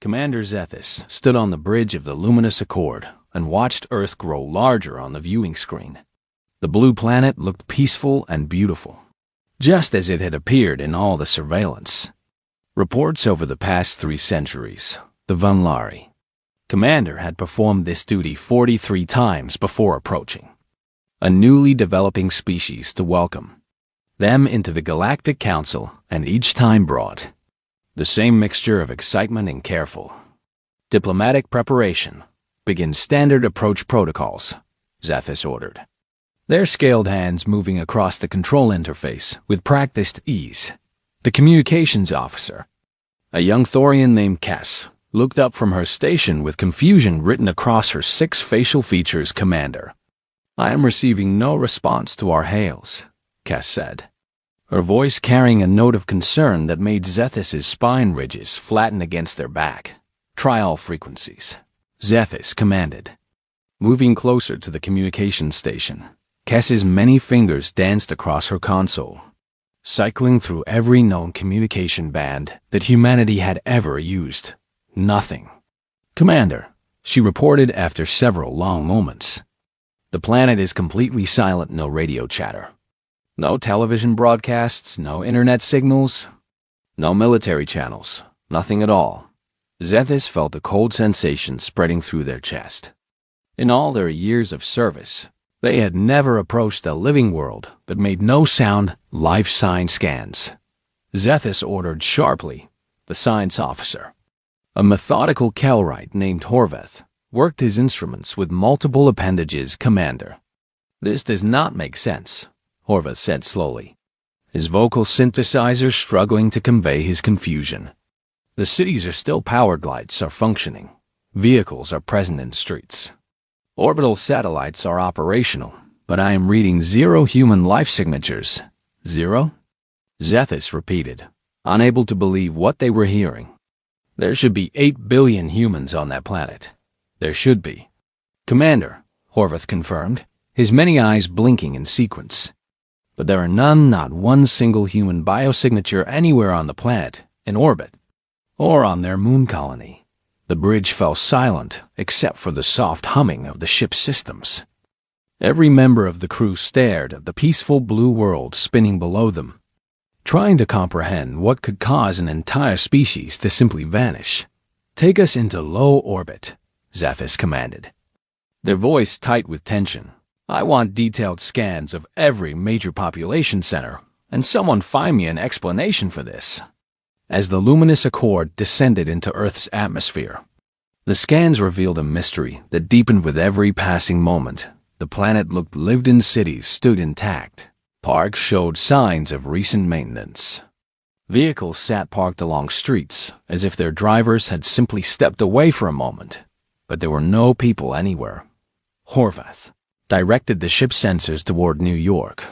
Commander Zethis stood on the bridge of the luminous Accord and watched Earth grow larger on the viewing screen. The blue planet looked peaceful and beautiful, just as it had appeared in all the surveillance reports over the past 3 centuries. The Vanlari commander had performed this duty 43 times before approaching a newly developing species to welcome them into the Galactic Council, and each time brought the same mixture of excitement and careful diplomatic preparation. Begin standard approach protocols, Zethis ordered, their scaled hands moving across the control interface with practiced ease. The communications officer, a young Thorian named Kes, looked up from her station with confusion written across her 6 facial features. Commander, I am receiving no response to our hails, Kes said, her voice carrying a note of concern that made Zethis' spine ridges flatten against their back. Try all frequencies, Zethis commanded. Moving closer to the communications station, Kes's many fingers danced across her console, cycling through every known communication band that humanity had ever used. Nothing. Commander, she reported after several long moments. The planet is completely silent. No radio chatter. No television broadcasts, no internet signals, no military channels, nothing at all. Zethis felt a cold sensation spreading through their chest. In all their years of service, they had never approached a living world that made no sound. Life sign scans, Zethis ordered sharply. The science officer, a methodical Kelrite named Horvath, worked his instruments with multiple appendages. Commander, this does not make sense, Horvath said slowly, his vocal synthesizer struggling to convey his confusion. The cities are still powered, lights are functioning, vehicles are present in streets. Orbital satellites are operational, but I am reading 0 human life signatures. 0? Zethis repeated, unable to believe what they were hearing. There should be 8 billion humans on that planet. There should be. Commander, Horvath confirmed, his many eyes blinking in sequence. But there are none, not one single human biosignature anywhere on the planet, in orbit, or on their moon colony. The bridge fell silent except for the soft humming of the ship's systems. Every member of the crew stared at the peaceful blue world spinning below them, trying to comprehend what could cause an entire species to simply vanish. Take us into low orbit, Zethis commanded, their voice tight with tension. I want detailed scans of every major population center, and someone find me an explanation for this. As the luminous Accord descended into Earth's atmosphere, the scans revealed a mystery that deepened with every passing moment. The planet looked lived-in. Cities stood intact. Parks showed signs of recent maintenance. Vehicles sat parked along streets as if their drivers had simply stepped away for a moment. But there were no people anywhere. Horvath directed the ship's sensors toward New York,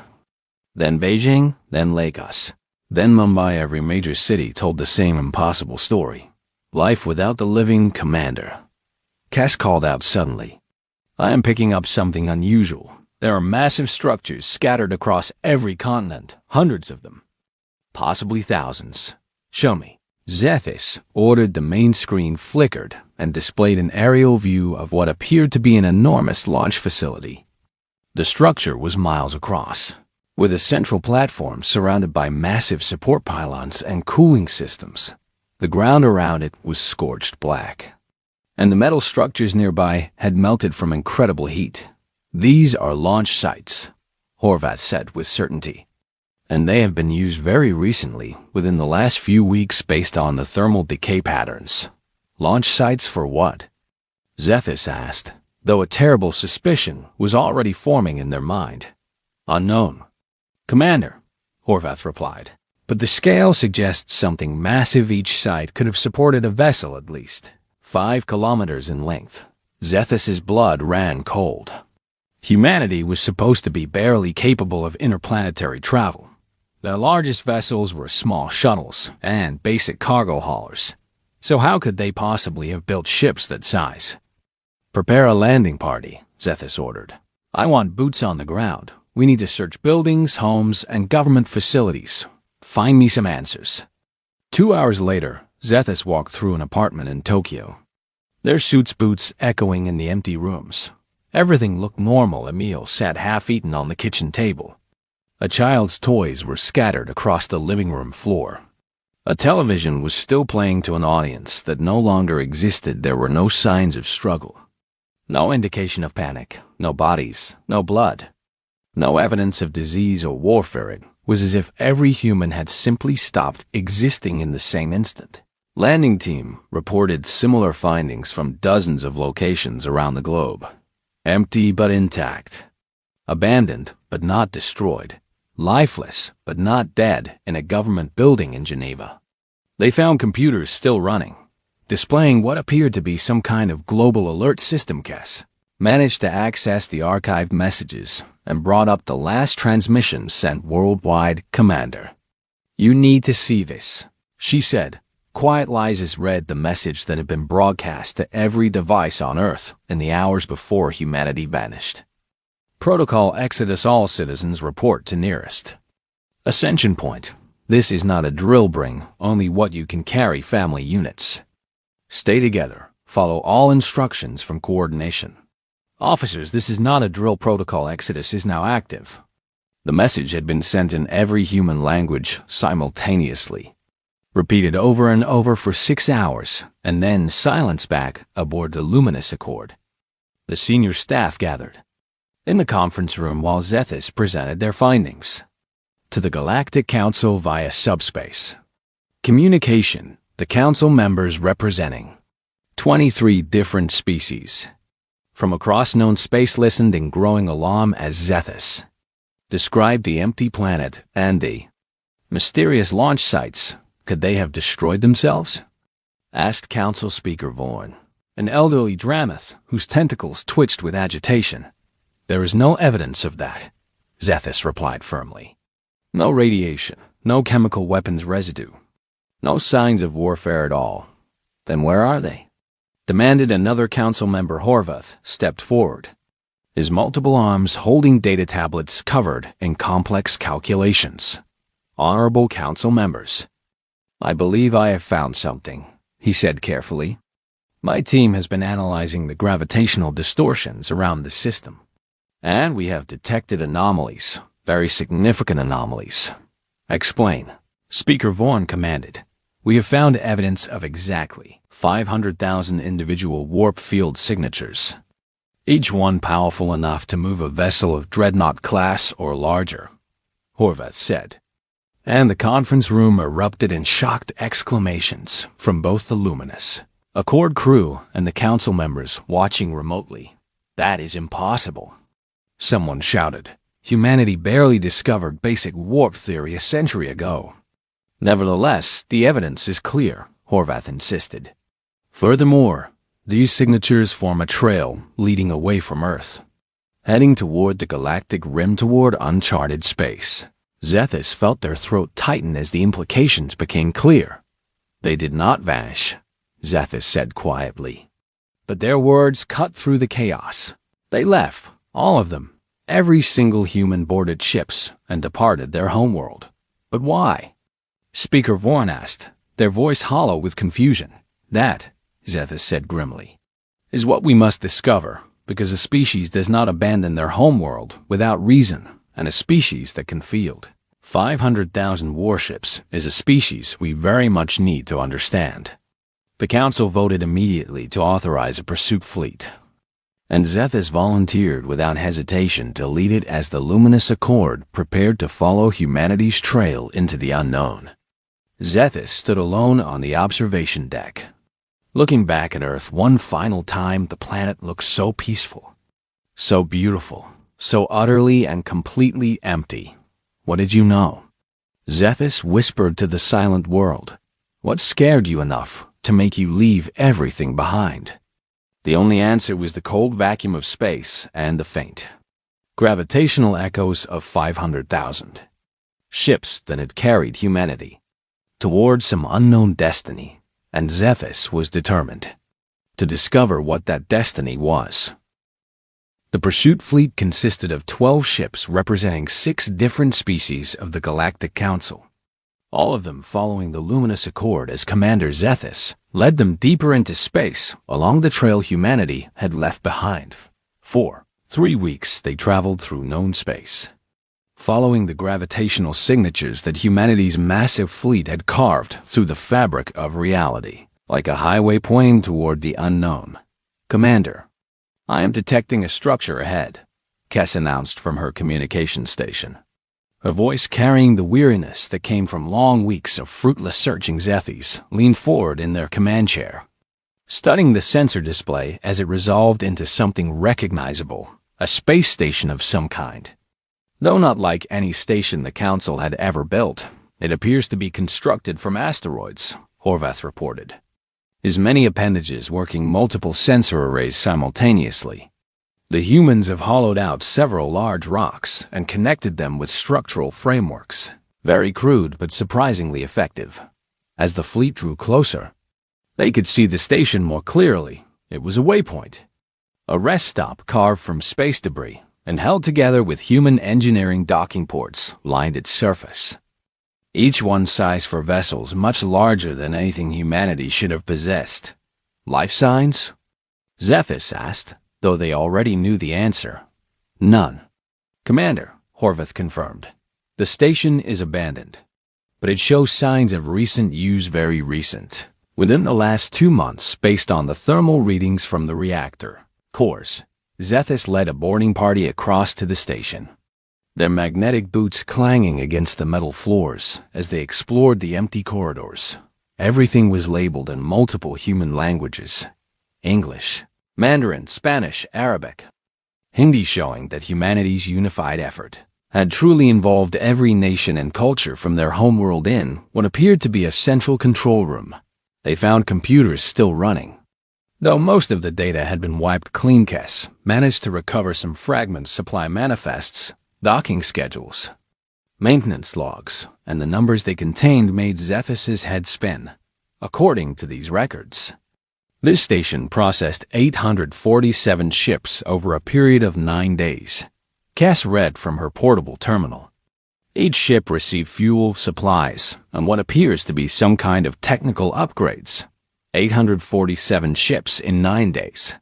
then Beijing, then Lagos, then Mumbai. Every major city told the same impossible story. Life without the living. Commander, Kes called out suddenly, I am picking up something unusual. There are massive structures scattered across every continent, hundreds of them, possibly thousands. Show me. Zethis ordered. The main screen flickered and displayed an aerial view of what appeared to be an enormous launch facility. The structure was miles across, with a central platform surrounded by massive support pylons and cooling systems. The ground around it was scorched black, and the metal structures nearby had melted from incredible heat. These are launch sites, Horvath said with certainty, and they have been used very recently, within the last few weeks, based on the thermal decay patterns. Launch sites for what? Zethis asked, though a terrible suspicion was already forming in their mind. Unknown, Commander, Horvath replied, but the scale suggests something massive. Each site could have supported a vessel at least 5 kilometers in length. Zethis' blood ran cold. Humanity was supposed to be barely capable of interplanetary travel. Their largest vessels were small shuttles and basic cargo haulers. So how could they possibly have built ships that size? Prepare a landing party, Zethis ordered. I want boots on the ground. We need to search buildings, homes, and government facilities. Find me some answers. 2 hours later, Zethus walked through an apartment in Tokyo, their suits boots echoing in the empty rooms. Everything looked normal. A meal sat half-eaten on the kitchen table. A child's toys were scattered across the living room floor. A television was still playing to an audience that no longer existed. There were no signs of struggle. No indication of panic, no bodies, no blood. No evidence of disease or warfare. It was as if every human had simply stopped existing in the same instant. Landing team reported similar findings from dozens of locations around the globe. Empty but intact. Abandoned but not destroyed. Lifeless but not dead in a government building in Geneva. They found computers still running, displaying what appeared to be some kind of global alert system. Cass managed to access the archived messages and brought up the last transmission sent worldwide. Commander, you need to see this, she said. Quiet Lises read the message that had been broadcast to every device on Earth in the hours before humanity vanished. Protocol Exodus. All citizens report to nearest ascension point. This is not a drill. Bring only what you can carry. Family units. Stay together. Follow all instructions from coordination. Officers, this is not a drill. Protocol Exodus is now active. The message had been sent in every human language simultaneously. Repeated over and over for 6 hours, and then silence back aboard the Luminous Accord. The senior staff gathered in the conference room while Zethus presented their findings to the Galactic Council via subspace communication. The council members representing 23 different species from across known space listened in growing alarm as Zethus described the empty planet and the mysterious launch sites. Could they have destroyed themselves? Asked Council Speaker Vaughn, an elderly Dramath whose tentacles twitched with agitation. There is no evidence of that, Zethus replied firmly. No radiation, no chemical weapons residue, no signs of warfare at all. Then where are they? Demanded another council member. Horvath stepped forward, his multiple arms holding data tablets covered in complex calculations. Honorable council members, I believe I have found something, he said carefully. My team has been analyzing the gravitational distortions around the system, and we have detected anomalies, very significant anomalies. Explain, Speaker Vaughn commanded. We have found evidence of exactly 500,000 individual warp field signatures, each one powerful enough to move a vessel of dreadnought class or larger, Horvath said. And the conference room erupted in shocked exclamations from both the Luminous Accord crew and the council members watching remotely. That is impossible, someone shouted. Humanity barely discovered basic warp theory a century ago. Nevertheless, the evidence is clear, Horvath insisted. Furthermore, these signatures form a trail leading away from Earth, heading toward the galactic rim, toward uncharted space. Zethus felt their throat tighten as the implications became clear. They did not vanish, Zethus said quietly. But their words cut through the chaos. They left, all of them. Every single human boarded ships and departed their homeworld. But why? Speaker Vaughn asked, their voice hollow with confusion. That, Zethus said grimly, is what we must discover, because a species does not abandon their homeworld without reason. And a species that can field 500,000 warships is a species we very much need to understand. The council voted immediately to authorize a pursuit fleet, and Zethus volunteered without hesitation to lead it as the Luminous Accord prepared to follow humanity's trail into the unknown. Zethus stood alone on the observation deck. Looking back at Earth one final time, the planet looked so peaceful, so beautiful. So utterly and completely empty. What did you know? Zethus whispered to the silent world. What scared you enough to make you leave everything behind? The only answer was the cold vacuum of space and the faint gravitational echoes of 500,000 ships that had carried humanity toward some unknown destiny, and Zethus was determined to discover what that destiny was. The pursuit fleet consisted of 12 ships representing 6 different species of the Galactic Council. all of them following the luminous accord as Commander Zethus led them deeper into space along the trail humanity had left behind. For 3 weeks, they traveled through known space, following the gravitational signatures that humanity's massive fleet had carved through the fabric of reality, like a highway pointing toward the unknown. "Commander, I am detecting a structure ahead," Kess announced from her communication station, her voice carrying the weariness that came from long weeks of fruitless searching. Zethys leaned forward in their command chair, studying the sensor display as it resolved into something recognizable, a space station of some kind. Though not like any station the Council had ever built, it appears to be constructed from asteroids, Horvath reported, his many appendages working multiple sensor arrays simultaneously. The humans have hollowed out several large rocks and connected them with structural frameworks, very crude but surprisingly effective. As the fleet drew closer, they could see the station more clearly. It was a waypoint, a rest stop carved from space debris and held together with human engineering docking ports lined its surface, each one size for vessels much larger than anything humanity should have possessed. "Life signs?" Zethys asked, though they already knew the answer. "None." "Commander," Horvath confirmed, "the station is abandoned, but it shows signs of recent use, very recent, within the last 2 months based on the thermal readings from the reactor cores." Zethys led a boarding party across to the station, their magnetic boots clanging against the metal floors as they explored the empty corridors. Everything was labeled in multiple human languages: English, Mandarin, Spanish, Arabic, Hindi, showing that humanity's unified effort had truly involved every nation and culture from their homeworld in what appeared to be a central control room. They found computers still running, though most of the data had been wiped clean. Kess managed to recover some fragments: supply manifests, docking schedules, maintenance logs, and the numbers they contained made Zethys's head spin. According to these records, this station processed 847 ships over a period of 9 days. Kess read from her portable terminal. Each ship received fuel, supplies, and what appears to be some kind of technical upgrades. 847 ships in 9 days.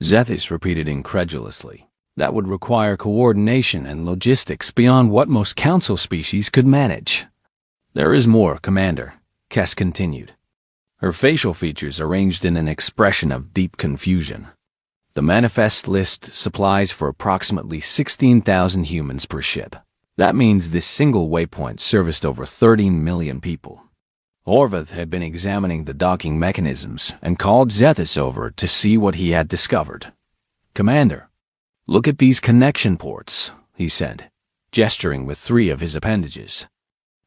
Zethys repeated incredulously. That would require coordination and logistics beyond what most Council species could manage. "There is more, Commander," Kess continued, her facial features arranged in an expression of deep confusion. "The manifest lists supplies for approximately 16,000 humans per ship. That means this single waypoint serviced over 13 million people." Horvath had been examining the docking mechanisms and called Zethys over to see what he had discovered. "Commander, look at these connection ports," he said, gesturing with 3 of his appendages.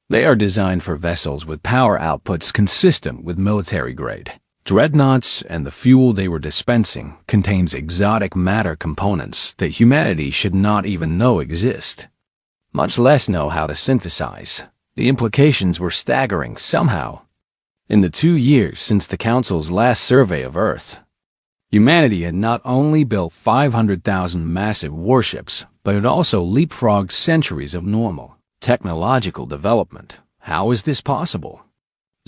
"They are designed for vessels with power outputs consistent with military-grade dreadnoughts, and the fuel they were dispensing contains exotic matter components that humanity should not even know exist, much less know how to synthesize." The implications were staggering. Somehow, in the 2 years since the Council's last survey of Earth, humanity had not only built 500,000 massive warships, but had also leapfrogged centuries of normal technological development. How is this possible?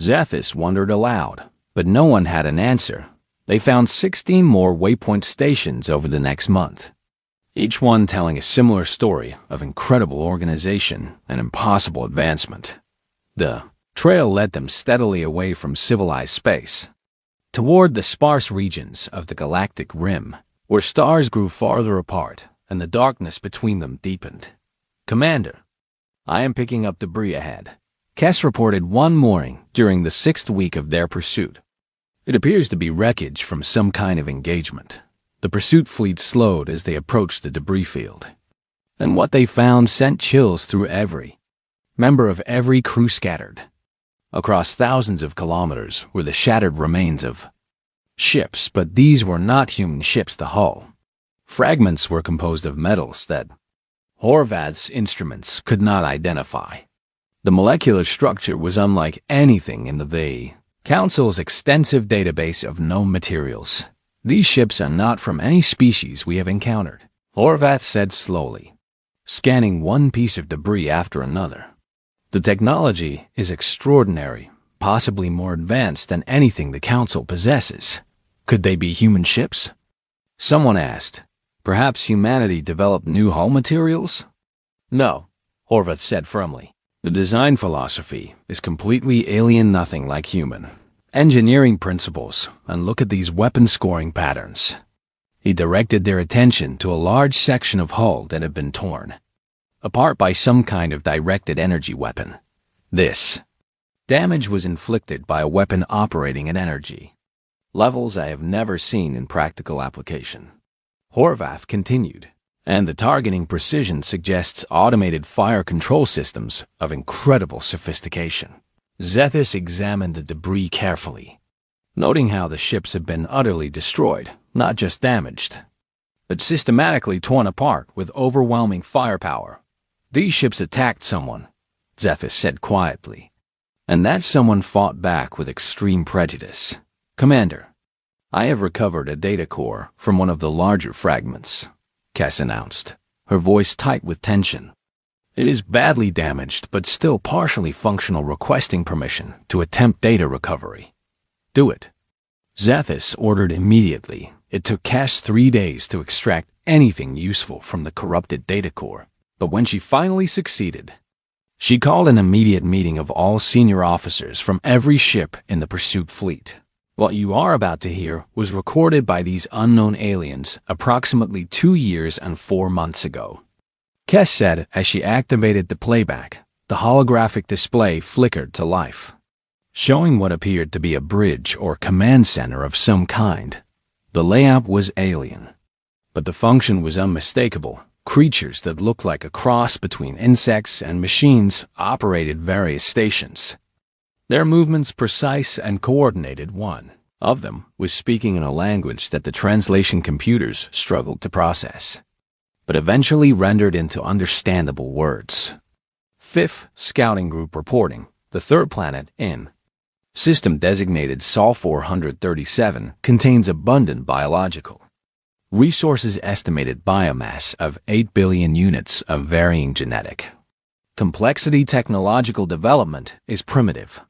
Zethys wondered aloud, but no one had an answer. They found 16 more waypoint stations over the next month, each one telling a similar story of incredible organization and impossible advancement. The trail led them steadily away from civilized space, toward the sparse regions of the galactic rim, where stars grew farther apart and the darkness between them deepened. "Commander, I am picking up debris ahead," Kess reported one morning during the 6th week of their pursuit. "It appears to be wreckage from some kind of engagement." The pursuit fleet slowed as they approached the debris field, and what they found sent chills through every member of every crew. Scattered across thousands of kilometers were the shattered remains of ships, but these were not human ships. The hull fragments were composed of metals that Horvath's instruments could not identify. The molecular structure was unlike anything in the Council's extensive database of known materials. "These ships are not from any species we have encountered," Horvath said slowly, scanning one piece of debris after another. The technology is extraordinary, possibly more advanced than anything the Council possesses. Could they be human ships? Someone asked. Perhaps humanity developed new hull materials? No, Horvath said firmly. The design philosophy is completely alien, nothing like human. Engineering principles, and look at these weapon scoring patterns. He directed their attention to a large section of hull that had been torn apart by some kind of directed energy weapon. This damage was inflicted by a weapon operating at energy levels I have never seen in practical application. Horvath continued, and the targeting precision suggests automated fire control systems of incredible sophistication. Zethus examined the debris carefully, noting how the ships had been utterly destroyed, not just damaged, but systematically torn apart with overwhelming firepower. These ships attacked someone, Zethus said quietly, and that someone fought back with extreme prejudice. Commander, I have recovered a data core from one of the larger fragments, Cass announced, her voice tight with tension. It is badly damaged but still partially functional, requesting permission to attempt data recovery. Do it. Zethus ordered immediately. It took Cass 3 days to extract anything useful from the corrupted data core, but when she finally succeeded, she called an immediate meeting of all senior officers from every ship in the pursuit fleet. What you are about to hear was recorded by these unknown aliens approximately 2 years and 4 months ago, Cass said as she activated the playback. The holographic display flickered to life, showing what appeared to be a bridge or command center of some kind. The layout was alien, but the function was unmistakable. Creatures that looked like a cross between insects and machines operated various stations, their movements precise and coordinated. One of them was speaking in a language that the translation computers struggled to process, but eventually rendered into understandable words. 5th Scouting Group reporting. The third planet in system designated Sol 437 contains abundant biological resources, estimated biomass of 8 billion units of varying genetic complexity. Technological development is primitive,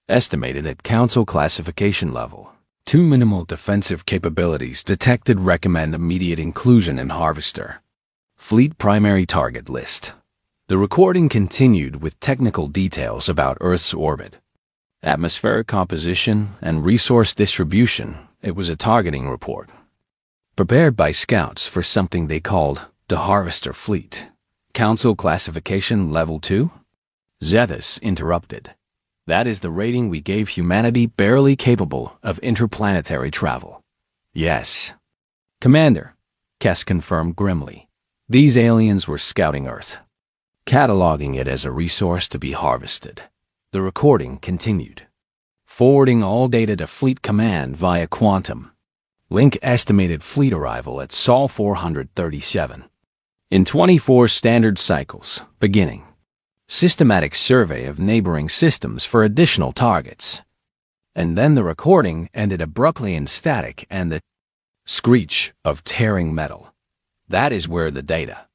estimated at Council classification level. 2 minimal defensive capabilities detected. Recommend immediate inclusion in Harvester Fleet primary target list. The recording continued with technical details about Earth's orbit, atmospheric composition, and resource distribution. It was a targeting report prepared by scouts for something they called the Harvester Fleet. Council classification level 2? Zethus interrupted. That is the rating we gave humanity, barely capable of interplanetary travel. Yes, Commander, Cass confirmed grimly. These aliens were scouting Earth, cataloging it as a resource to be harvested. The recording continued, forwarding all data to Fleet Command via Quantum. Link estimated fleet arrival at Sol 437 in 24 standard cycles, beginning systematic survey of neighboring systems for additional targets. And then the recording ended abruptly in static and the screech of tearing metal. That is where the data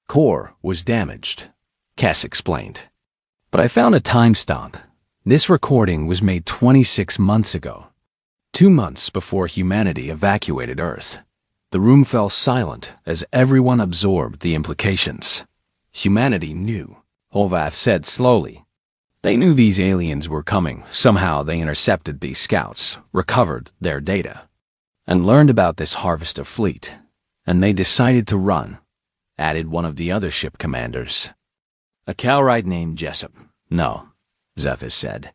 core was damaged, Cass explained. But I found a timestamp. This recording was made 26 months ago, 2 months before humanity evacuated Earth. The room fell silent as everyone absorbed the implications. Humanity knew, Horvath said slowly. They knew these aliens were coming. Somehow they intercepted these scouts, recovered their data, and learned about this Harvester fleet. And they decided to run, added one of the other ship commanders. A Calrite named Jessup. No, Zethus said,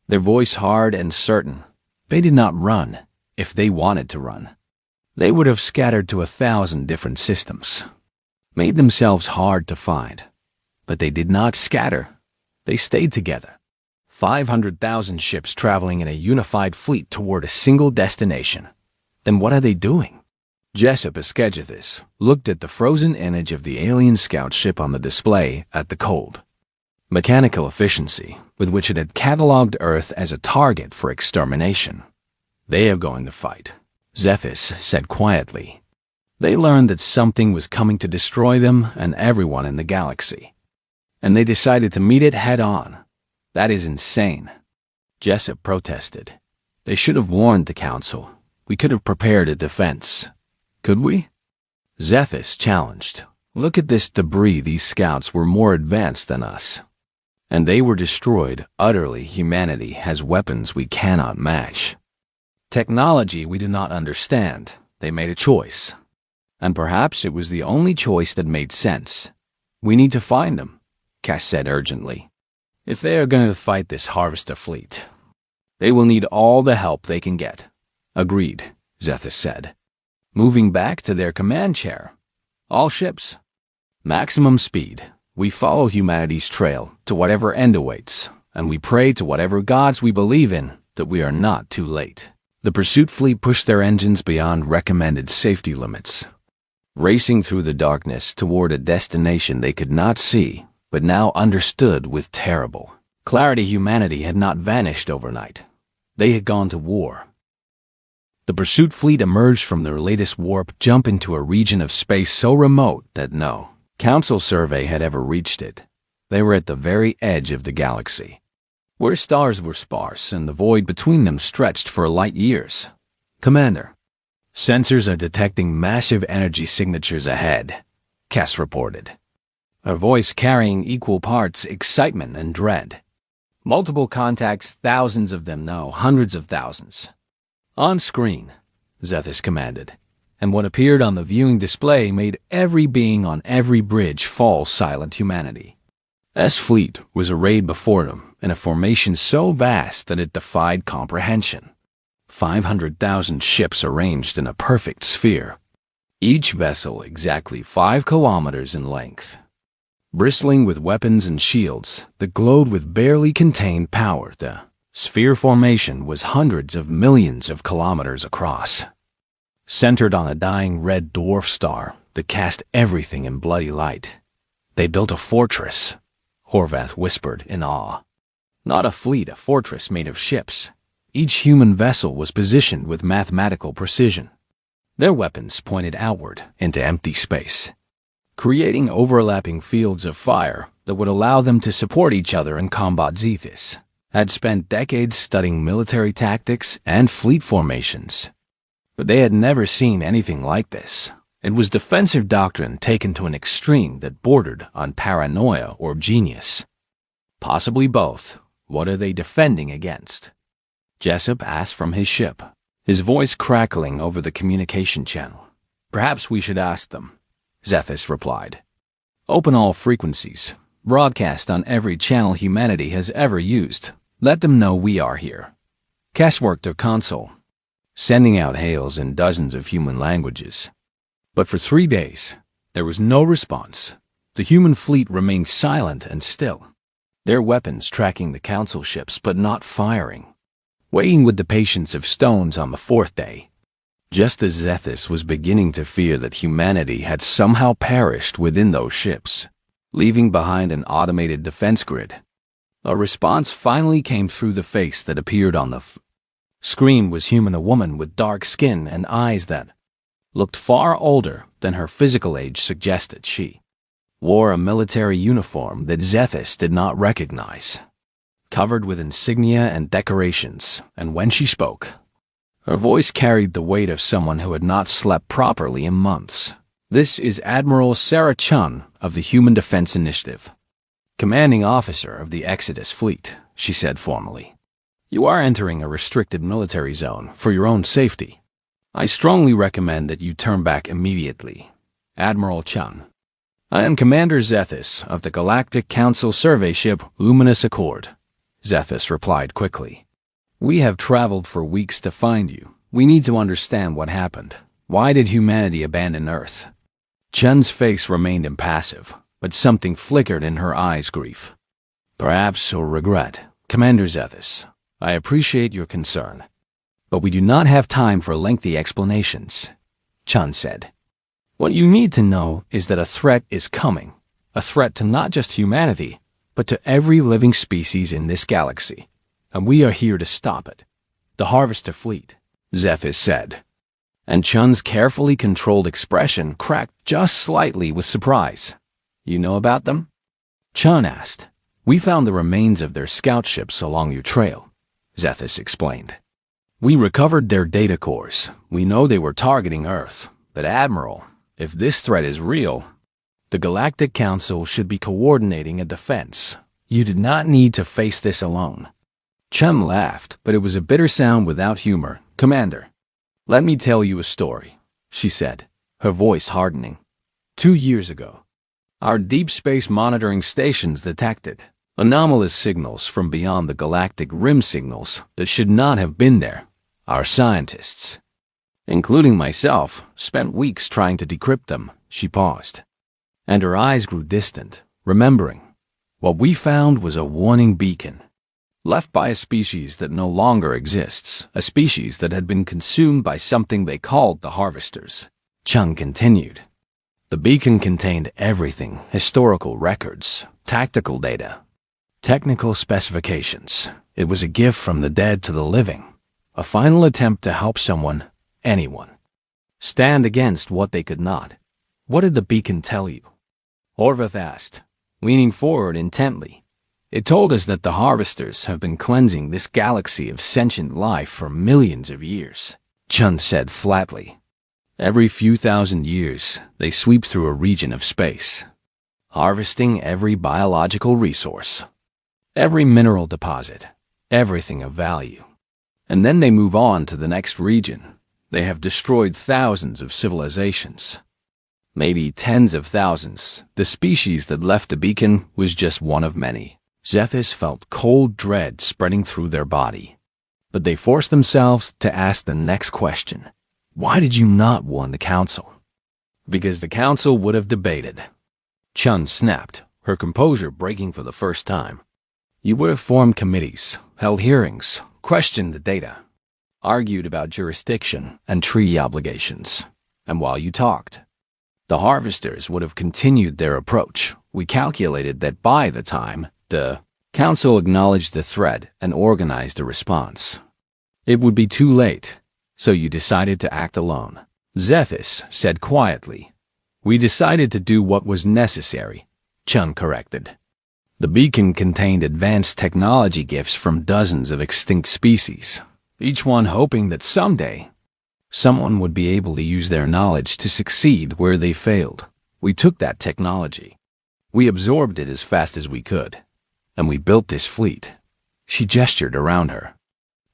their voice hard and certain. They did not run. If they wanted to run, they would have scattered to 1,000 different systems, made themselves hard to find. But they did not scatter. They stayed together. 500,000 ships traveling in a unified fleet toward a single destination. Then what are they doing? Jessup Eskedgethis looked at the frozen image of the alien scout ship on the display at the cold mechanical efficiency with which it had cataloged Earth as a target for extermination. They are going to fight, Zethus said quietly. They learned that something was coming to destroy them and everyone in the galaxy. and they decided to meet it head-on. That is insane. Jessup protested. They should have warned the council. We could have prepared a defense. Could we? Zethus challenged. Look at this debris. These scouts were more advanced than us. And they were destroyed utterly. Humanity has weapons we cannot match. Technology we do not understand. They made a choice. And perhaps it was the only choice that made sense. We need to find them, Cass said urgently. If they are going to fight this harvester fleet, they will need all the help they can get. Agreed, Zethus said. Moving back to their command chair. All ships. Maximum speed. We follow humanity's trail to whatever end awaits, and we pray to whatever gods we believe in that we are not too late. The pursuit fleet pushed their engines beyond recommended safety limits, racing through the darkness toward a destination they could not see, but now understood with terrible clarity. Humanity had not vanished overnight. They had gone to war. The pursuit fleet emerged from their latest warp jump into a region of space so remote that no council survey had ever reached it. They were at the very edge of the galaxy, where stars were sparse and the void between them stretched for light years. Commander, sensors are detecting massive energy signatures ahead, Cass reported, her voice carrying equal parts excitement and dread. Multiple contacts, thousands of them, no, hundreds of thousands. On screen, Zethus commanded, and what appeared on the viewing display made every being on every bridge fall silent. Humanity. S fleet was arrayed before them in a formation so vast that it defied comprehension. 500,000 ships arranged in a perfect sphere, each vessel exactly 5 kilometers in length. Bristling with weapons and shields that glowed with barely contained power, the sphere formation was hundreds of millions of kilometers across. Centered on a dying red dwarf star that cast everything in bloody light. They built a fortress, Horvath whispered in awe. Not a fleet, a fortress made of ships. Each human vessel was positioned with mathematical precision. Their weapons pointed outward into empty space, creating overlapping fields of fire that would allow them to support each other in combat. Zethus had spent decades studying military tactics and fleet formations, but they had never seen anything like this. It was defensive doctrine taken to an extreme that bordered on paranoia or genius. Possibly both. What are they defending against? Jessup asked from his ship, his voice crackling over the communication channel. Perhaps we should ask them, Zethus replied. Open all frequencies. Broadcast on every channel humanity has ever used. Let them know we are here. Cass worked her console, sending out hails in dozens of human languages. But for 3 days, there was no response. The human fleet remained silent and still, their weapons tracking the council ships but not firing, waiting with the patience of stones. On the 4th day, just as Zethus was beginning to fear that humanity had somehow perished within those ships, leaving behind an automated defense grid, a response finally came through the face that appeared on the screen was human, a woman with dark skin and eyes that looked far older than her physical age suggested. She wore a military uniform that Zethus did not recognize, covered with insignia and decorations, and when she spoke, her voice carried the weight of someone who had not slept properly in months. This is Admiral Sarah Chun of the Human Defense Initiative, commanding officer of the Exodus Fleet, she said formally. You are entering a restricted military zone for your own safety. I strongly recommend that you turn back immediately. Admiral Chun. I am Commander Zethus of the Galactic Council survey ship Luminous Accord, Zethus replied quickly. We have traveled for weeks to find you. We need to understand what happened. Why did humanity abandon Earth? Chun's face remained impassive, but something flickered in her eyes. Grief. Perhaps, or regret. Commander Zethus, I appreciate your concern, but we do not have time for lengthy explanations, Chun said. What you need to know is that a threat is coming, a threat to not just humanity, but to every living species in this galaxy, and we are here to stop it. The Harvester Fleet, Zethus said, and Chun's carefully controlled expression cracked just slightly with surprise. You know about them? Chun asked. We found the remains of their scout ships along your trail, Zethus explained. We recovered their data cores. We know they were targeting Earth. But Admiral, if this threat is real, the Galactic Council should be coordinating a defense. You did not need to face this alone. Chun laughed, but it was a bitter sound without humor. Commander, let me tell you a story, she said, her voice hardening. 2 years ago, our deep space monitoring stations detected anomalous signals from beyond the galactic rim, signals that should not have been there. Our scientists, including myself, spent weeks trying to decrypt them. She paused, and her eyes grew distant, remembering. What we found was a warning beacon, left by a species that no longer exists, a species that had been consumed by something they called the Harvesters. Chun continued. The beacon contained everything: historical records, tactical data, technical specifications. It was a gift from the dead to the living, a final attempt to help someone, anyone, stand against what they could not. What did the beacon tell you? Horvath asked, leaning forward intently. It told us that the Harvesters have been cleansing this galaxy of sentient life for millions of years, Chun said flatly. Every few thousand years, they sweep through a region of space, harvesting every biological resource, every mineral deposit, everything of value. And then they move on to the next region. They have destroyed thousands of civilizations, maybe tens of thousands. The species that left the beacon was just one of many. Zethus felt cold dread spreading through their body. But they forced themselves to ask the next question. Why did you not warn the Council? Because the Council would have debated. Chun snapped, her composure breaking for the first time. You would have formed committees, held hearings, questioned the data, argued about jurisdiction and treaty obligations. And while you talked, the Harvesters would have continued their approach. We calculated that by the time the Council acknowledged the threat and organized a response, it would be too late, so you decided to act alone. Zethus said quietly. We decided to do what was necessary, Chun corrected. The beacon contained advanced technology gifts from dozens of extinct species, each one hoping that someday someone would be able to use their knowledge to succeed where they failed. We took that technology. We absorbed it as fast as we could, and we built this fleet. She gestured around her,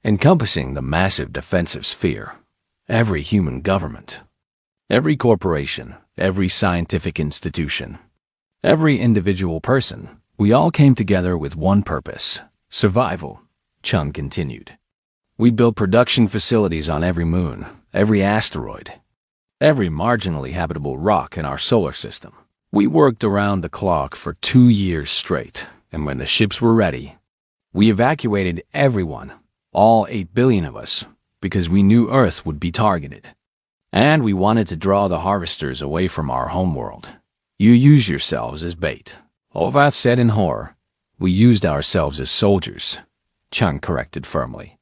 encompassing the massive defensive sphere. Every human government, every corporation, every scientific institution, every individual person, we all came together with one purpose: survival, Chun continued. We built production facilities on every moon, every asteroid, every marginally habitable rock in our solar system. We worked around the clock for 2 years straight, and when the ships were ready, we evacuated everyone, all 8 billion of us, because we knew Earth would be targeted. And we wanted to draw the Harvesters away from our homeworld. You use yourselves as bait, Horvath said in horror. We used ourselves as soldiers, Chun corrected firmly.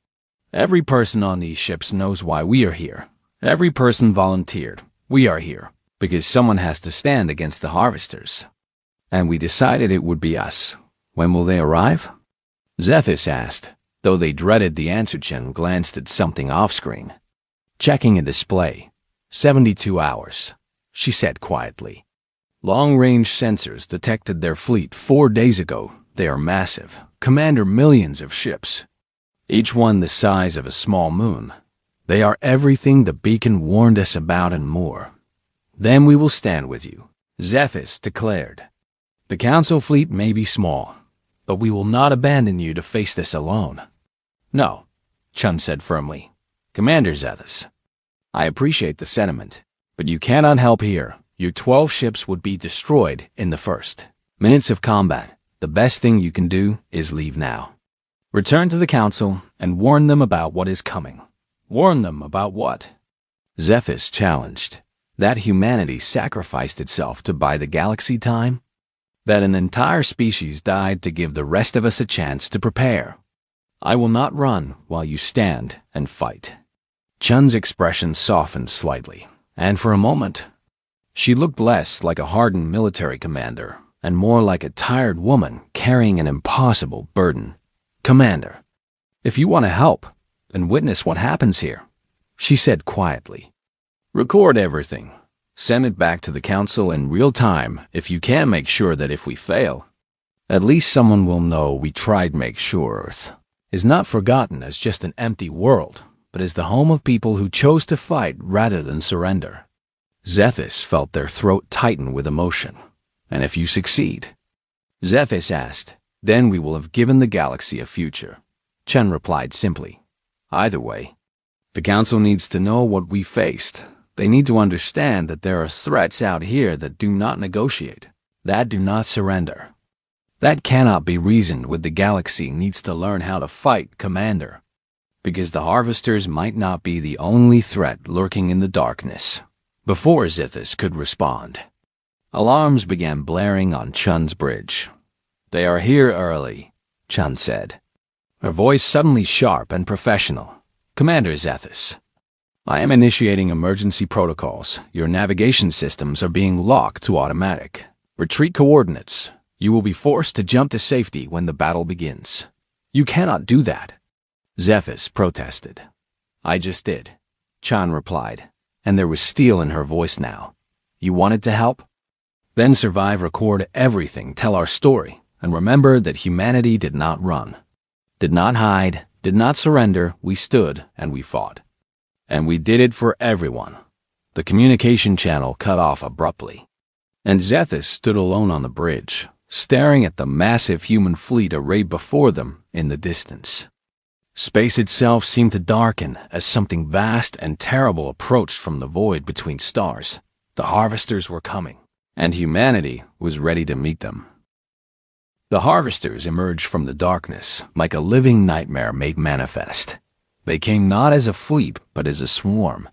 Every person on these ships knows why we are here. Every person volunteered. We are here because someone has to stand against the Harvesters. And we decided it would be us. When will they arrive? Zethus asked, though they dreaded the answer. Chun glanced at something off-screen. Checking a display. 72 hours, she said quietly. Long-range sensors detected their fleet 4 days ago. They are massive. Commander, millions of ships, each one the size of a small moon. They are everything the beacon warned us about and more. Then we will stand with you, Zethus declared. The Council fleet may be small, but we will not abandon you to face this alone. No, Chun said firmly. Commander Zethus, I appreciate the sentiment, but you cannot help here. Your 12 ships would be destroyed in the first minutes of combat. The best thing you can do is leave now. Return to the Council and warn them about what is coming. Warn them about what? Zethus challenged. That humanity sacrificed itself to buy the galaxy time? That an entire species died to give the rest of us a chance to prepare? I will not run while you stand and fight. Chun's expression softened slightly, and for a moment, she looked less like a hardened military commander and more like a tired woman carrying an impossible burden. "Commander, if you want to help and witness what happens here," she said quietly, "record everything. Send it back to the council in real time if you can make sure that if we fail, at least someone will know we tried. Make sure Earth is not forgotten as just an empty world, but as the home of people who chose to fight rather than surrender." Zethus felt their throat tighten with emotion. "And if you succeed?" Zethus asked. "Then we will have given the galaxy a future," Chen replied simply. "Either way, the council needs to know what we faced. They need to understand that there are threats out here that do not negotiate, that do not surrender. That cannot be reasoned with. The galaxy needs to learn how to fight, Commander, because the harvesters might not be the only threat lurking in the darkness." Before Zethus could respond, alarms began blaring on Chun's bridge. "They are here early," Chun said, her voice suddenly sharp and professional. "Commander Zethus, I am initiating emergency protocols. Your navigation systems are being locked to automatic. Retreat coordinates. You will be forced to jump to safety when the battle begins." "You cannot do that," Zethus protested. "I just did," Chan replied, and there was steel in her voice now. "You wanted to help? Then survive, record everything, tell our story, and remember that humanity did not run, did not hide, did not surrender. We stood and we fought. And we did it for everyone." The communication channel cut off abruptly, and Zethus stood alone on the bridge, staring at the massive human fleet arrayed before them in the distance. Space itself seemed to darken as something vast and terrible approached from the void between stars. The harvesters were coming, and humanity was ready to meet them. The harvesters emerged from the darkness like a living nightmare made manifest. They came not as a fleet, but as a swarm.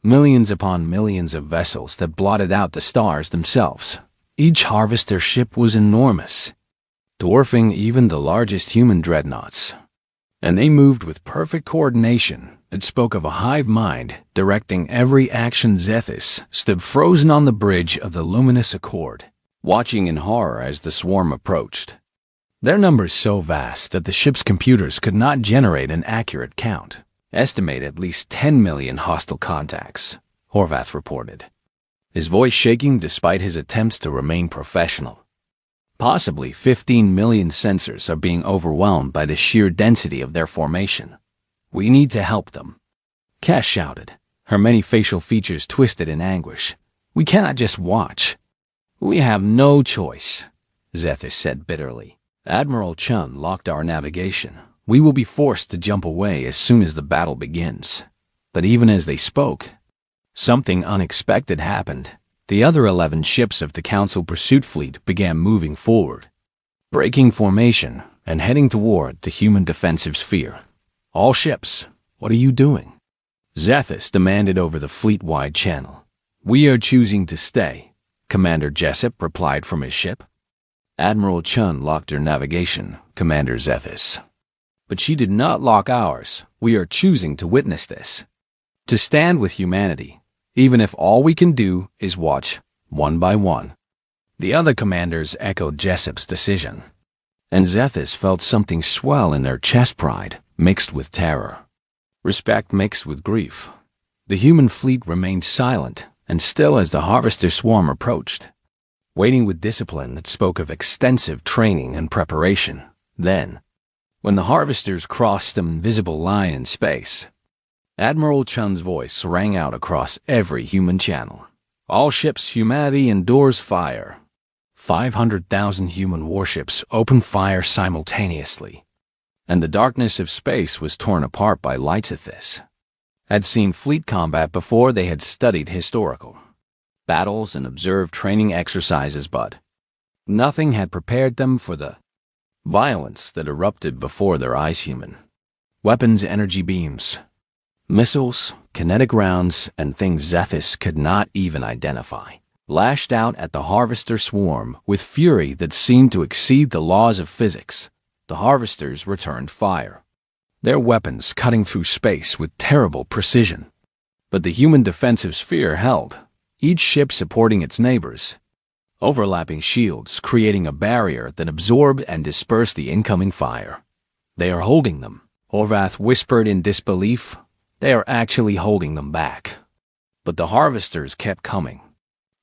Millions upon millions of vessels that blotted out the stars themselves. Each harvester ship was enormous, dwarfing even the largest human dreadnoughts. And they moved with perfect coordination. It spoke of a hive mind directing every action. Zethus stood frozen on the bridge of the luminous accord, watching in horror as the swarm approached. Their numbers so vast that the ship's computers could not generate an accurate count. "Estimate at least 10 million hostile contacts," Horvath reported, his voice shaking despite his attempts to remain professional. "Possibly 15 million sensors are being overwhelmed by the sheer density of their formation. We need to help them," Cass shouted, her many facial features twisted in anguish. "We cannot just watch." "We have no choice," Zethus said bitterly. "Admiral Chun locked our navigation. We will be forced to jump away as soon as the battle begins." But even as they spoke, something unexpected happened. The other 11 ships of the Council Pursuit Fleet began moving forward, breaking formation and heading toward the human defensive sphere. "All ships, what are you doing?" Zethus demanded over the fleet-wide channel. "We are choosing to stay," Commander Jessup replied from his ship. "Admiral Chun locked her navigation, Commander Zethus. But she did not lock ours. We are choosing to witness this. To stand with humanity, even if all we can do is watch, one by one." The other commanders echoed Jessup's decision, and Zethus felt something swell in their chest, pride mixed with terror, respect mixed with grief. The human fleet remained silent and still as the harvester swarm approached, waiting with discipline that spoke of extensive training and preparation. Then, when the harvesters crossed an invisible line in space, Admiral Chun's voice rang out across every human channel. "All ships, humanity endures fire." 500,000 human warships opened fire simultaneously, and the darkness of space was torn apart by lights. Zethus had seen fleet combat before. They had studied historical battles and observed training exercises, but nothing had prepared them for the violence that erupted before their eyes. Human weapons, energy beams, missiles, kinetic rounds, and things Zethus could not even identify, lashed out at the harvester swarm with fury that seemed to exceed the laws of physics. The harvesters returned fire, their weapons cutting through space with terrible precision. But the human defensive sphere held, each ship supporting its neighbors. overlapping shields creating a barrier that absorbed and dispersed the incoming fire. "They are holding them," Horvath whispered in disbelief. "They are actually holding them back." But the harvesters kept coming,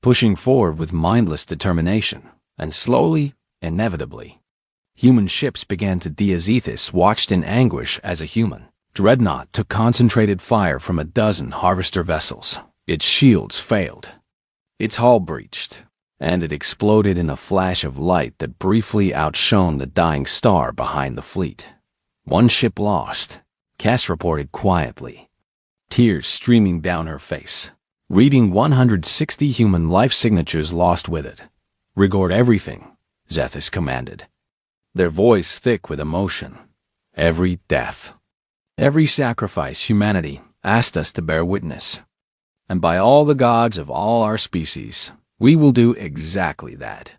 pushing forward with mindless determination, and slowly, inevitably, human ships began to die. Zethus watched in anguish as a human dreadnought took concentrated fire from a dozen harvester vessels. Its shields failed. Its hull breached, and it exploded in a flash of light that briefly outshone the dying star behind the fleet. "One ship lost," Cass reported quietly, tears streaming down her face. "Reading 160 human life signatures lost with it. Record everything," Zethus commanded, their voice thick with emotion. "Every death, every sacrifice humanity asked us to bear witness. And by all the gods of all our species, we will do exactly that."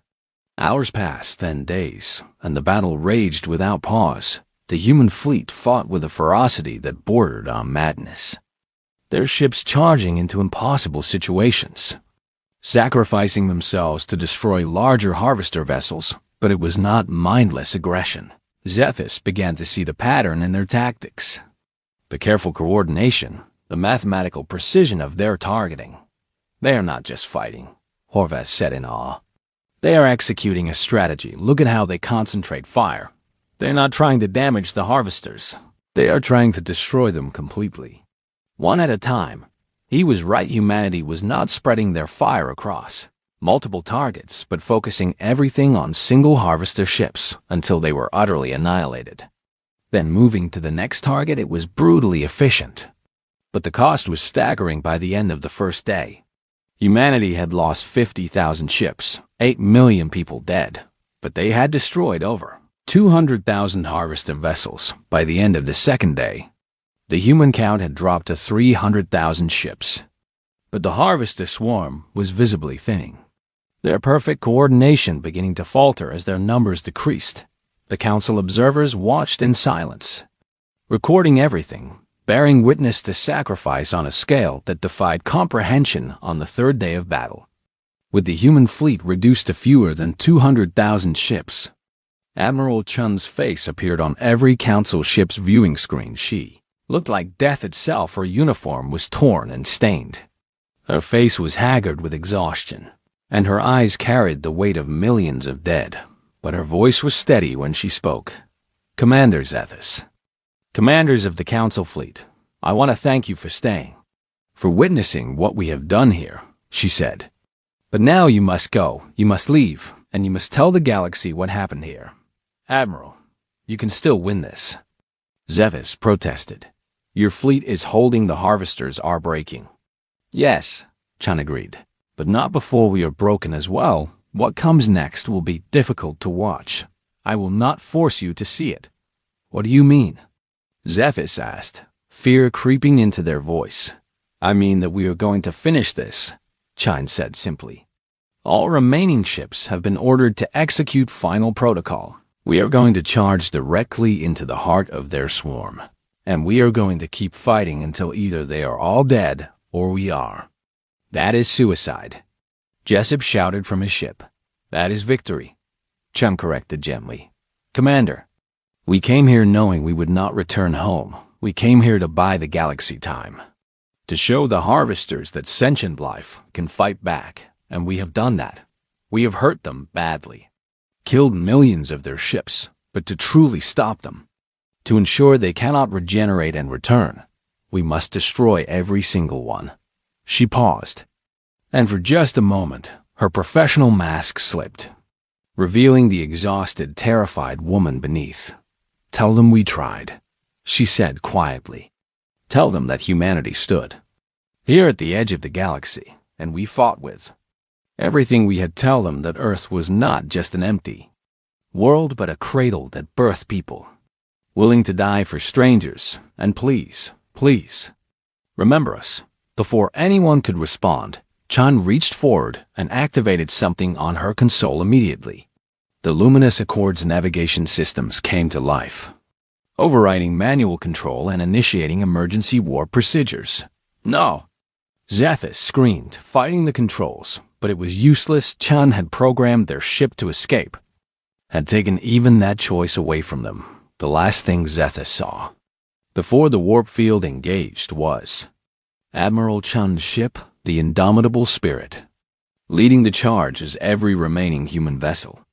Hours passed, then days, and the battle raged without pause. The human fleet fought with a ferocity that bordered on madness, their ships charging into impossible situations, sacrificing themselves to destroy larger harvester vessels. But it was not mindless aggression. Zethus began to see the pattern in their tactics, the careful coordination, the mathematical precision of their targeting. "They are not just fighting," Horvath said in awe. "They are executing a strategy. Look at how they concentrate fire. They're not trying to damage the harvesters. They are trying to destroy them completely, one at a time." He was right. Humanity was not spreading their fire across multiple targets, but focusing everything on single harvester ships until they were utterly annihilated. Then moving to the next target. It was brutally efficient, but the cost was staggering. By the end of the first day, humanity had lost 50,000 ships, 8 million people dead, but they had destroyed over 200,000 harvester vessels. By the end of the second day, the human count had dropped to 300,000 ships. But the harvester swarm was visibly thinning, their perfect coordination beginning to falter as their numbers decreased. The council observers watched in silence, recording everything, bearing witness to sacrifice on a scale that defied comprehension. On the third day of battle, with the human fleet reduced to fewer than 200,000 ships, Admiral Chun's face appeared on every council ship's viewing screen. She looked like death itself. Her uniform was torn and stained. Her face was haggard with exhaustion, and her eyes carried the weight of millions of dead. But her voice was steady when she spoke. "Commander Zethus, commanders of the council fleet, I want to thank you for staying, for witnessing what we have done here," she said. "But now you must go, you must leave, and you must tell the galaxy what happened here. Admiral, you can still win this." Zethus protested. "Your fleet is holding. The harvesters are breaking." "Yes," Chun agreed, "but not before we are broken as well. What comes next will be difficult to watch. I will not force you to see it." "What do you mean?" Zethus asked, fear creeping into their voice. "I mean that we are going to finish this," Chun said simply. "All remaining ships have been ordered to execute final protocol. We are going to charge directly into the heart of their swarm, and we are going to keep fighting until either they are all dead or we are." "That is suicide," Jessup shouted from his ship. "That is victory," Chum corrected gently. "Commander, we came here knowing we would not return home. We came here to buy the galaxy time, to show the harvesters that sentient life can fight back, and we have done that. We have hurt them badly, killed millions of their ships, but to truly stop them, to ensure they cannot regenerate and return, we must destroy every single one." She paused, and for just a moment, her professional mask slipped, revealing the exhausted, terrified woman beneath. "Tell them we tried," she said quietly. "Tell them that humanity stood here at the edge of the galaxy, and we fought with everything we had. Tell them that Earth was not just an empty world, but a cradle that birthed people, willing to die for strangers. And please, please, remember us." Before anyone could respond, Chun reached forward and activated something on her console immediately. The Luminous Accord's navigation systems came to life, overriding manual control and initiating emergency warp procedures. "No!" Zethus screamed, fighting the controls, but it was useless. Chun had programmed their ship to escape, had taken even that choice away from them. The last thing Zethus saw before the warp field engaged was Admiral Chun's ship, the Indomitable Spirit, leading the charge as every remaining human vessel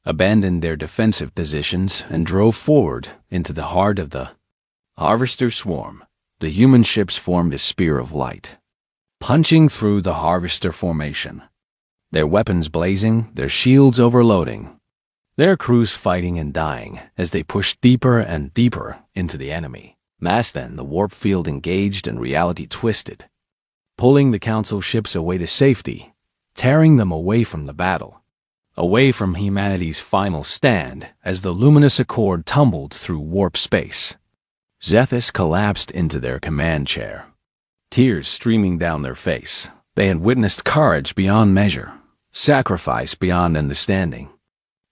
abandoned their defensive positions and drove forward into the heart of the Harvester swarm. The human ships formed a spear of light, punching through the Harvester formation, their weapons blazing, their shields overloading, their crews fighting and dying as they pushed deeper and deeper into the enemy mass. Then the warp field engaged and reality twisted, pulling the Council ships away to safety, tearing them away from the battle, away from humanity's final stand as the luminous accord tumbled through warp space. Zethus collapsed into their command chair, tears streaming down their face. They had witnessed courage beyond measure, sacrifice beyond understanding,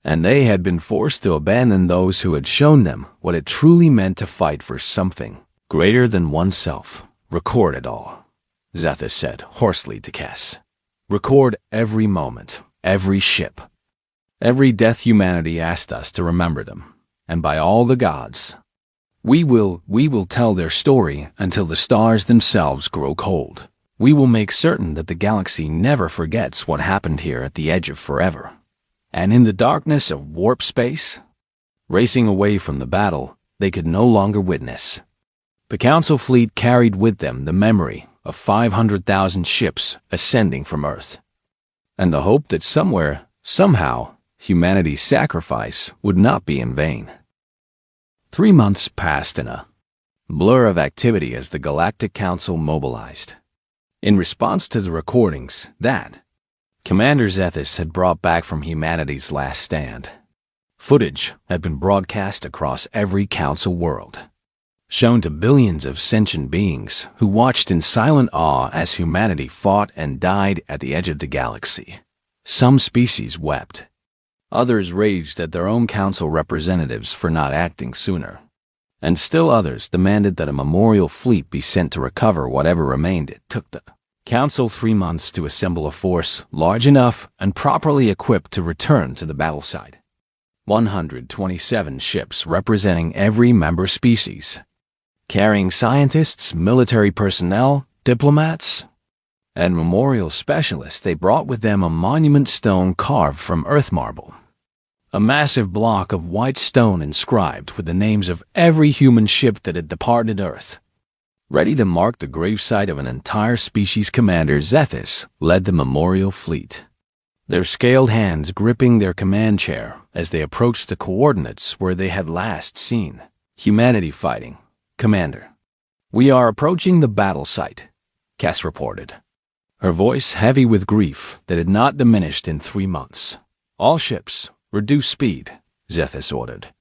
and they had been forced to abandon those who had shown them what it truly meant to fight for something greater than oneself. Record it all, Zethus said hoarsely to Kes. Record every moment, every ship, every death. Humanity asked us to remember them, and by all the gods, we will tell their story until the stars themselves grow cold. We will make certain that the galaxy never forgets what happened here at the edge of forever. And in the darkness of warp space, racing away from the battle they could no longer witness, the Council fleet carried with them the memory of 500,000 ships ascending from Earth, and the hope that somewhere, somehow, humanity's sacrifice would not be in vain. 3 months passed in a blur of activity as the Galactic Council mobilized. In response to the recordings that Commander Zethus had brought back from humanity's last stand, footage had been broadcast across every Council world, shown to billions of sentient beings who watched in silent awe as humanity fought and died at the edge of the galaxy. Some species wept. Others raged at their own Council representatives for not acting sooner, and still others demanded that a memorial fleet be sent to recover whatever remained. It took the Council 3 months to assemble a force large enough and properly equipped to return to the battleside. 127 ships representing every member species, carrying scientists, military personnel, diplomats, and memorial specialists. They brought with them a monument stone carved from earth marble, a massive block of white stone inscribed with the names of every human ship that had departed Earth, ready to mark the gravesite of an entire species. Commander Zethus led the memorial fleet, their scaled hands gripping their command chair as they approached the coordinates where they had last seen humanity fighting. Commander, we are approaching the battle site, Kes reported, her voice heavy with grief that had not diminished in 3 months. All ships, reduce speed, Zethus ordered.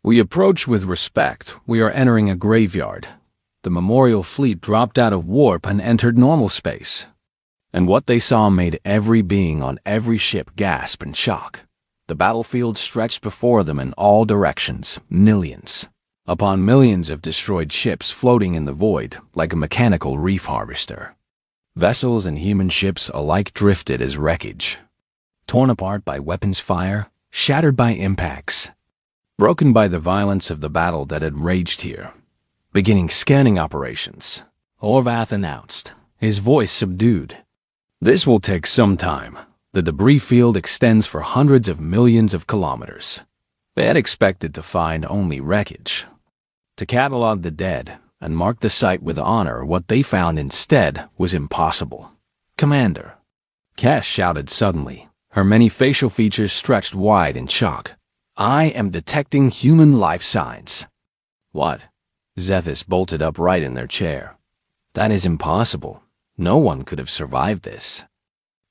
We approach with respect. We are entering a graveyard. The memorial fleet dropped out of warp and entered normal space, and what they saw made every being on every ship gasp in shock. The battlefield stretched before them in all directions, millions upon millions of destroyed ships floating in the void like a mechanical reef harvester. Vessels and human ships alike drifted as wreckage, torn apart by weapons fire, shattered by impacts, broken by the violence of the battle that had raged here. Beginning scanning operations, Horvath announced, his voice subdued. This will take some time. The debris field extends for hundreds of millions of kilometers. They had expected to find only wreckage. To catalog the dead and mark the site with honor, what they found instead was impossible. Commander, Kes shouted suddenly, her many facial features stretched wide in shock. I am detecting human life signs. What? Zethus bolted upright in their chair. That is impossible. No one could have survived this.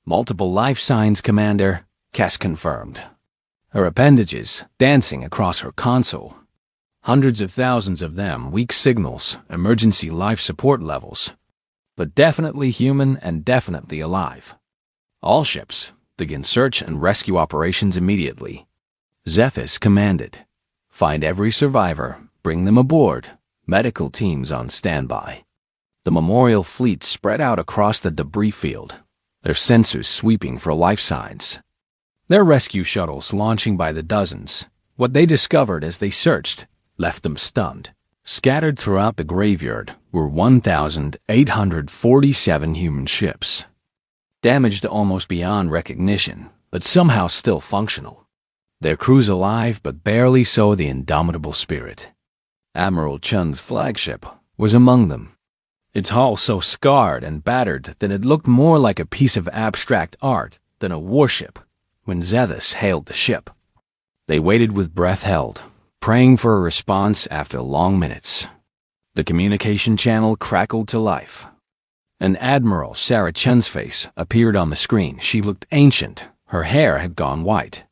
Multiple life signs, Commander, Kes confirmed, her appendages dancing across her console. Hundreds of thousands of them, weak signals, emergency life support levels, but definitely human and definitely alive. All ships, begin search and rescue operations immediately, Zethus commanded. Find every survivor, bring them aboard, medical teams on standby. The memorial fleet spread out across the debris field, their sensors sweeping for life signs. Their rescue shuttles launching by the dozens. What they discovered as they searched left them stunned. Scattered throughout the graveyard were 1,847 human ships, damaged almost beyond recognition, but somehow still functional. Their crews alive, but barely so the indomitable spirit. Admiral Chun's flagship was among them, its hull so scarred and battered that it looked more like a piece of abstract art than a warship. When Zethus hailed the ship, they waited with breath held, praying for a response after long minutes. The communication channel crackled to life. And Admiral Sarah Chun's face appeared on the screen. She looked ancient. Her hair had gone white.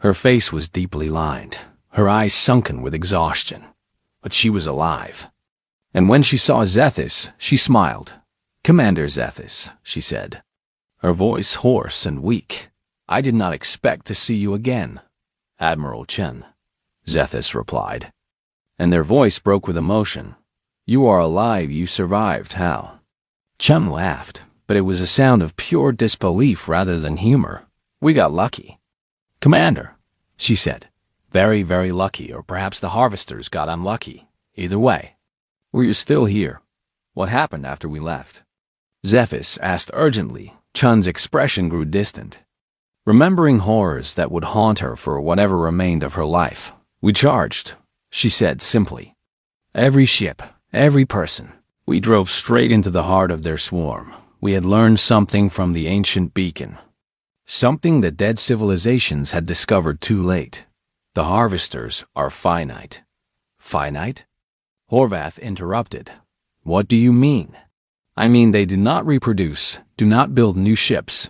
Her face was deeply lined, her eyes sunken with exhaustion. But she was alive. And when she saw Zethus, she smiled. "Commander Zethus," she said, her voice hoarse and weak. "I did not expect to see you again." "Admiral Chun," Zethus replied, and their voice broke with emotion. "You are alive, you survived, how?" Chun laughed, but it was a sound of pure disbelief rather than humor. "We got lucky." "Commander," she said, "very, very lucky, or perhaps the harvesters got unlucky. Either way, we're still here. What happened after we left?" Zethus asked urgently. Chun's expression grew distant. Remembering horrors that would haunt her for whatever remained of her life. "We charged," she said simply. "Every ship, every person. We drove straight into the heart of their swarm. We had learned something from the ancient beacon. Something that dead civilizations had discovered too late. The harvesters are finite." "Finite?" Horvath interrupted. "What do you mean?" "I mean they do not reproduce, do not build new ships,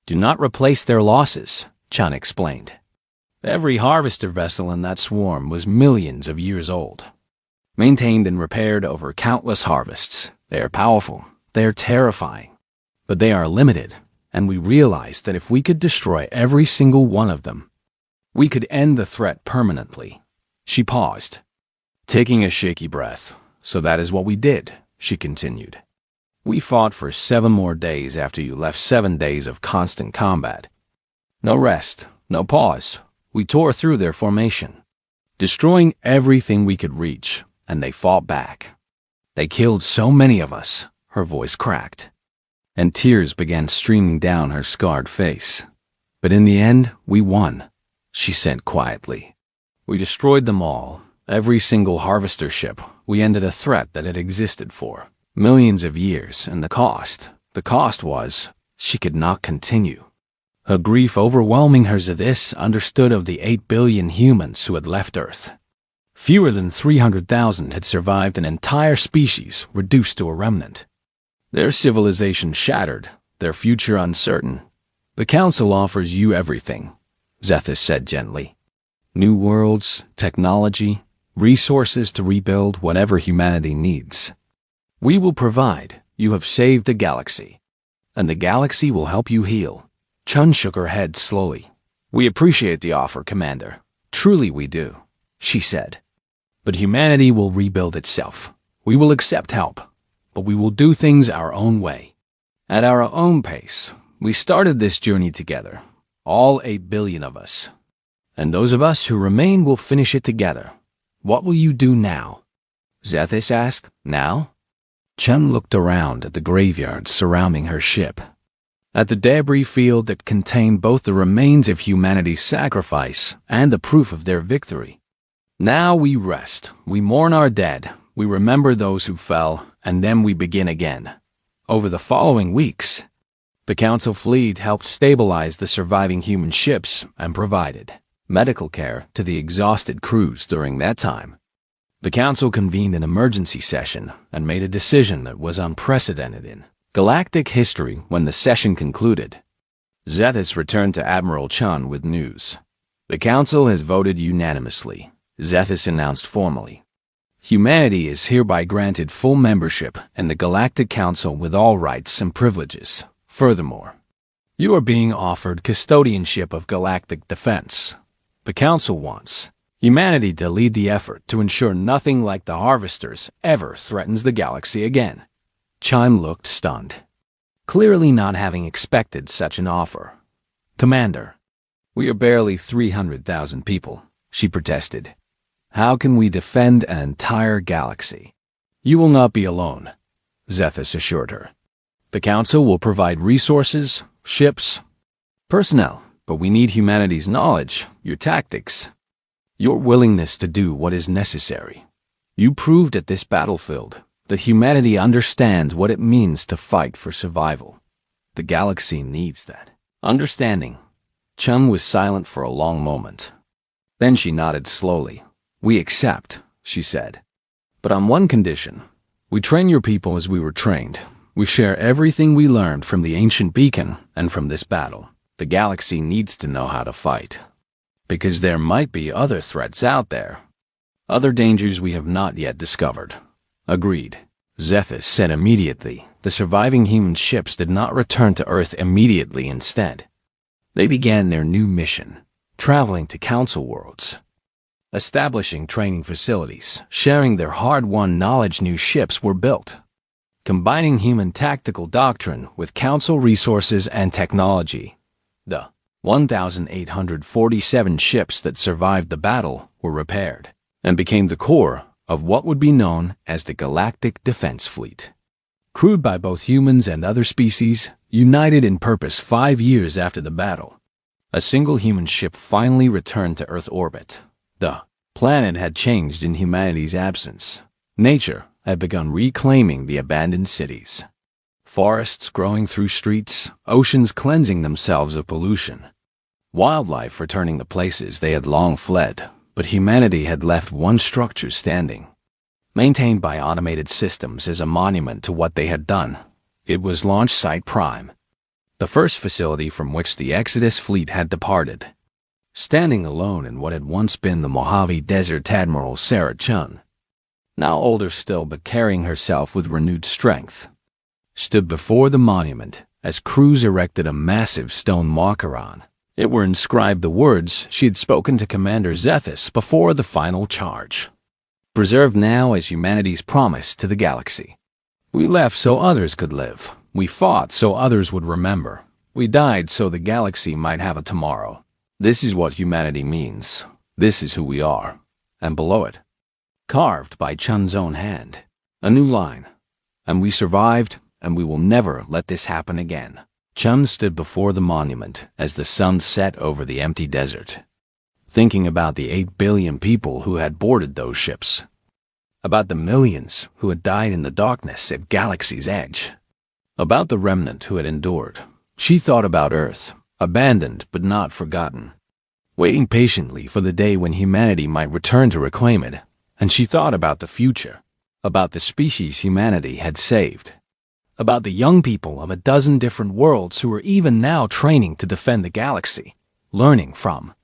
do not replace their losses," Chun explained. "Every harvester vessel in that swarm was millions of years old, maintained and repaired over countless harvests. They are powerful, they are terrifying, but they are limited, and we realized that if we could destroy every single one of them, we could end the threat permanently." She paused, taking a shaky breath. "So that is what we did," she continued. "We fought for 7 more days after you left 7 days of constant combat. No rest, no pause. We tore through their formation, destroying everything we could reach, and they fought back. They killed so many of us," her voice cracked, and tears began streaming down her scarred face. "But in the end, we won," she said quietly. "We destroyed them all, every single harvester ship. We ended a threat that had existed for millions of years, and the cost was she could not continue." Her grief overwhelming her. Zethus understood of the 8 billion humans who had left Earth. Fewer than 300,000 had survived, an entire species reduced to a remnant. Their civilization shattered, their future uncertain. "The Council offers you everything," Zethus said gently. "New worlds, technology, resources to rebuild whatever humanity needs. We will provide. You have saved the galaxy, and the galaxy will help you heal." Chun shook her head slowly. "We appreciate the offer, Commander. Truly we do," she said. "But humanity will rebuild itself. We will accept help, but we will do things our own way, at our own pace. We started this journey together, all 8 billion of us, and those of us who remain will finish it together. What will you do now?" Zethus asked. "Now?" Chun looked around at the graveyard surrounding her ship, at the debris field that contained both the remains of humanity's sacrifice and the proof of their victory. "Now we rest, we mourn our dead, we remember those who fell, and then we begin again." Over the following weeks, the Council fleet helped stabilize the surviving human ships and provided medical care to the exhausted crews during that time. The Council convened an emergency session and made a decision that was unprecedented in galactic history. When the session concluded, Zethus returned to Admiral Chun with news. "The Council has voted unanimously," Zethus announced formally. "Humanity is hereby granted full membership in the Galactic Council with all rights and privileges. Furthermore, you are being offered custodianship of galactic defense. The Council wants humanity to lead the effort to ensure nothing like the Harvesters ever threatens the galaxy again." Chime looked stunned. clearly not having expected such an offer. "Commander, we are barely 300,000 people," she protested. "How can we defend an entire galaxy?" "You will not be alone," Zethus assured her. "The Council will provide resources, ships, personnel, but we need humanity's knowledge, your tactics, your willingness to do what is necessary. You proved at this battlefield that humanity understands what it means to fight for survival. The galaxy needs that understanding." Chun was silent for a long moment. Then she nodded slowly. "We accept," she said. "But on one condition. We train your people as we were trained. We share everything we learned from the ancient beacon and from this battle. The galaxy needs to know how to fight. Because there might be other threats out there. Other dangers we have not yet discovered." "Agreed," Zethus said immediately. The surviving human ships did not return to Earth immediately instead. They began their new mission, traveling to Council worlds, establishing training facilities, sharing their hard-won knowledge. New ships were built, combining human tactical doctrine with Council resources and technology. The 1,847 ships that survived the battle were repaired and became the core of what would be known as the Galactic Defense Fleet. Crewed by both humans and other species, united in purpose 5 years after the battle, a single human ship finally returned to Earth orbit. The planet had changed in humanity's absence. Nature had begun reclaiming the abandoned cities. Forests growing through streets, oceans cleansing themselves of pollution. Wildlife returning to places they had long fled, but humanity had left one structure standing, maintained by automated systems as a monument to what they had done. It was Launch Site Prime, the first facility from which the Exodus fleet had departed. Standing alone in what had once been the Mojave Desert, Admiral Sarah Chun, now older still but carrying herself with renewed strength, stood before the monument as crews erected a massive stone marker on it were inscribed the words she had spoken to Commander Zethus before the final charge. "Preserved now as humanity's promise to the galaxy. We left so others could live. We fought so others would remember. We died so the galaxy might have a tomorrow. This is what humanity means. This is who we are." And below it, carved by Chun's own hand, a new line. "And we survived, and we will never let this happen again." Chun stood before the monument as the sun set over the empty desert, thinking about the 8 billion people who had boarded those ships, about the millions who had died in the darkness at galaxy's edge, about the remnant who had endured. She thought about Earth, abandoned but not forgotten, waiting patiently for the day when humanity might return to reclaim it. And she thought about the future, about the species humanity had saved, about the young people of a dozen different worlds who were even now training to defend the galaxy, learning from